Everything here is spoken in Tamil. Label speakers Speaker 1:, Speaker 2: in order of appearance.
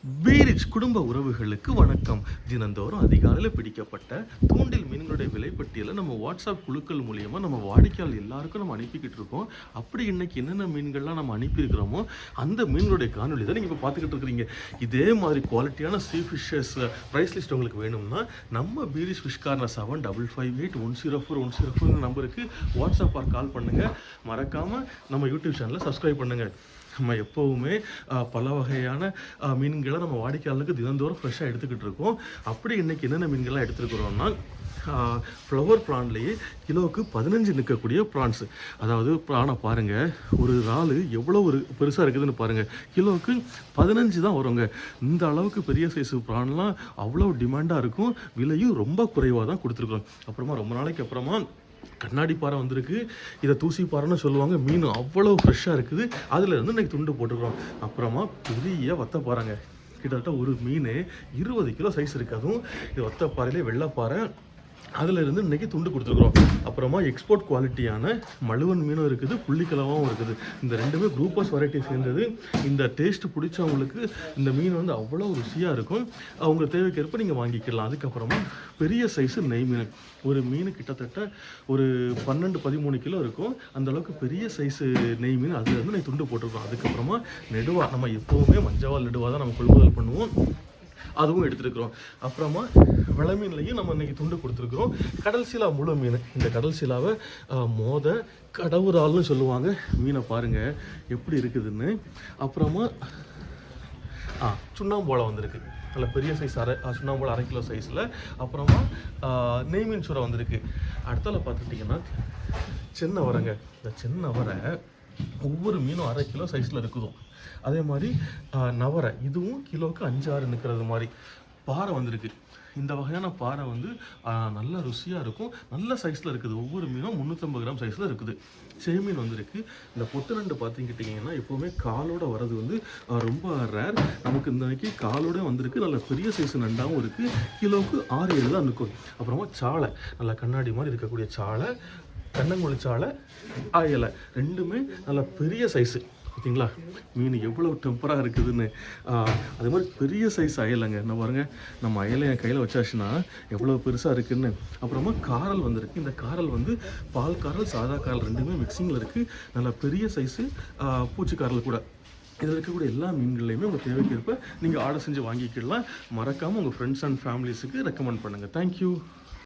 Speaker 1: பீரிச் குடும்ப உறவுகளுக்கு வணக்கம். தினந்தோறும் அதிகாலையில் பிடிக்கப்பட்ட தூண்டில் மீன்களுடைய விலைப்பட்டியலை நம்ம வாட்ஸ்அப் குழுக்கள் மூலியமாக நம்ம வாடிக்கையாளர் எல்லாருக்கும் நம்ம அனுப்பிக்கிட்டு இருக்கோம். அப்படி இன்னைக்கு என்னென்ன மீன்கள்லாம் நம்ம அனுப்பியிருக்கிறோமோ அந்த மீன்களுடைய காணொலி தான் நீங்கள் இப்போ பார்த்துக்கிட்டு இருக்கிறீங்க. இதே மாதிரி குவாலிட்டியான சீ ஃபிஷ்ஷஸ் ப்ரைஸ் லிஸ்ட் உங்களுக்கு வேணும்னா நம்ம பீரிச் ஃபிஷ் கார்னர் 758104 நம்பருக்கு வாட்ஸ்அப் ஆர் கால் பண்ணுங்கள். மறக்காமல் நம்ம யூடியூப் சேனலை சப்ஸ்கிரைப் பண்ணுங்கள். நம்ம எப்போவுமே பல வகையான மீன்களை நம்ம வாடிக்கையாளருக்கு தினந்தோறும் ஃப்ரெஷ்ஷாக எடுத்துக்கிட்டு இருக்கோம். அப்படி இன்றைக்கி என்னென்ன மீன்கள்லாம் எடுத்துருக்குறோம்னா ஃப்ளவர் ப்ரான்லேயே கிலோவுக்கு 15 நிற்கக்கூடிய ப்ரான்ஸு. அதாவது ப்ரானை பாருங்கள், ஒரு இறால் எவ்வளோ ஒரு பெருசாக இருக்குதுன்னு பாருங்கள். கிலோவுக்கு 15 தான் வருங்க. இந்த அளவுக்கு பெரிய சைஸு ப்ரான்லாம் அவ்வளோ டிமாண்டாக இருக்கும். விலையும் ரொம்ப குறைவாக தான் கொடுத்துருக்குறோம். அப்புறமா ரொம்ப நாளைக்கு அப்புறமா கண்ணாடி பாறை வந்திருக்கு. இதை தூசி பாறைன்னு சொல்லுவாங்க. மீன் அவ்வளோ ஃப்ரெஷ்ஷாக இருக்குது. அதில் இருந்து இன்றைக்கி துண்டு போட்டுக்கிறோம். அப்புறமா பெரிய வத்த பாறைங்க, கிட்டத்தட்ட ஒரு மீன் 20 கிலோ சைஸ் இருக்குது. அதுவும் இது வத்த பாறையிலே வெள்ளைப்பாறை, அதில் இருந்து இன்றைக்கி துண்டு கொடுத்துருக்குறோம். அப்புறமா எக்ஸ்போர்ட் குவாலிட்டியான மழுவன் மீனும் இருக்குது, புள்ளிக்கலவாகவும் இருக்குது. இந்த ரெண்டுமே குரூப்பர்ஸ் வெரைட்டி சேர்ந்தது. இந்த டேஸ்ட் பிடிச்சவங்களுக்கு இந்த மீன் வந்து அவ்வளோ ருசியாக இருக்கும். அவங்க தேவைக்கேற்ப நீங்கள் வாங்கிக்கலாம். அதுக்கப்புறமா பெரிய சைஸு நெய் மீன். ஒரு மீன் கிட்டத்தட்ட ஒரு 12-13 கிலோ இருக்கும். அந்தளவுக்கு பெரிய சைஸு நெய் மீன், அதுலேருந்து நான் துண்டு போட்டிருக்கோம். அதுக்கப்புறமா நெடுவா, நம்ம எப்போவுமே மஞ்சவால் நெடுவா தான் நம்ம கொள்முதல் பண்ணுவோம், அதுவும் எடுத்துருக்குறோம். அப்புறமா விளை மீன்லையும் நம்ம இன்றைக்கி துண்டு கொடுத்துருக்குறோம். கடல் சீலா முழு மீன். இந்த கடல் சீலாவை கடவுரால்னு சொல்லுவாங்க. மீனை பாருங்கள் எப்படி இருக்குதுன்னு. அப்புறமா சுண்ணாம்போளம் வந்திருக்கு, நல்ல பெரிய சைஸ் சுண்ணாம்போளம் 1/2 கிலோ சைஸில். அப்புறமா நெய்மீன் சுரை வந்திருக்கு. அடுத்தால பார்த்துட்டிங்கன்னா சின்ன வரங்க. இந்த சின்ன வரை ஒவ்வொரு மீனும் 1/2 கிலோ சைஸில் இருக்குதும். அதே மாதிரி நவரை, இதுவும் கிலோவுக்கு 5-6 நிற்கிறது மாதிரி. பாறை வந்திருக்கு. இந்த வகையான பாறை வந்து நல்ல ருசியாக இருக்கும், நல்ல சைஸில் இருக்குது. ஒவ்வொரு மீனும் 350 கிராம் சைஸில் இருக்குது. செமீன் வந்திருக்கு. இந்த பொட்டு நண்டு பார்த்துக்கிட்டிங்கன்னா எப்போவுமே காலோடு வர்றது வந்து ரொம்ப ரேர். நமக்கு இந்த அன்றைக்கி காலோடு வந்திருக்கு. நல்ல பெரிய சைஸ் நண்டாகவும் இருக்குது. கிலோவுக்கு 6-7 தான் இருக்கும். அப்புறமா சாலை, நல்ல கண்ணாடி மாதிரி இருக்கக்கூடிய சாலை, கண்ணங்குழி சாலை, அயலை, ரெண்டுமே நல்ல பெரிய சைஸு. பார்த்தீங்களா மீன் எவ்வளோ டெம்பராக இருக்குதுன்னு. அதே மாதிரி பெரிய சைஸ் அயலைங்க. நான் பாருங்க, நம்ம அயலை என் கையில் வச்சாச்சுன்னா எவ்வளோ பெருசாக இருக்குதுன்னு. அப்புறமா காரல் வந்திருக்கு. இந்த காரல் வந்து பால் காரல், சாதா காரல் ரெண்டுமே மிக்சிங்கில் இருக்குது. நல்ல பெரிய சைஸு பூச்சிக்காரல் கூட. இதில் இருக்கக்கூடிய எல்லா மீன்கள்லையுமே உங்கள் தேவைக்கேற்ப நீங்கள் ஆர்டர் செஞ்சு வாங்கிக்கலாம். மறக்காமல் உங்கள் ஃப்ரெண்ட்ஸ் அண்ட் ஃபேமிலிஸுக்கு ரெக்கமெண்ட் பண்ணுங்கள். தேங்க்யூ.